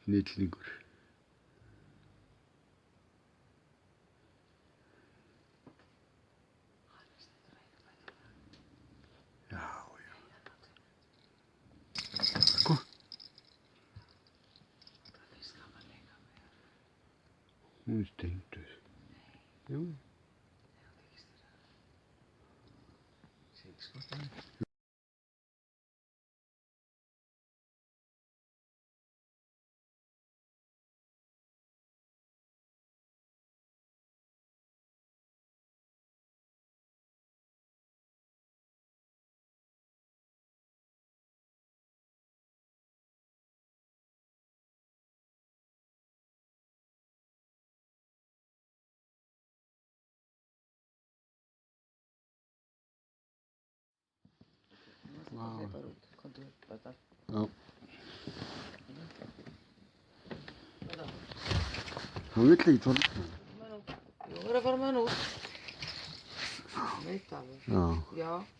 Snillingur. Já, já. Sko. Hún er steinduð. Jú. Vá. Já. Hann vill ekki fara út. Jú, það er að fara með hann út. Veit alveg. Já. Já.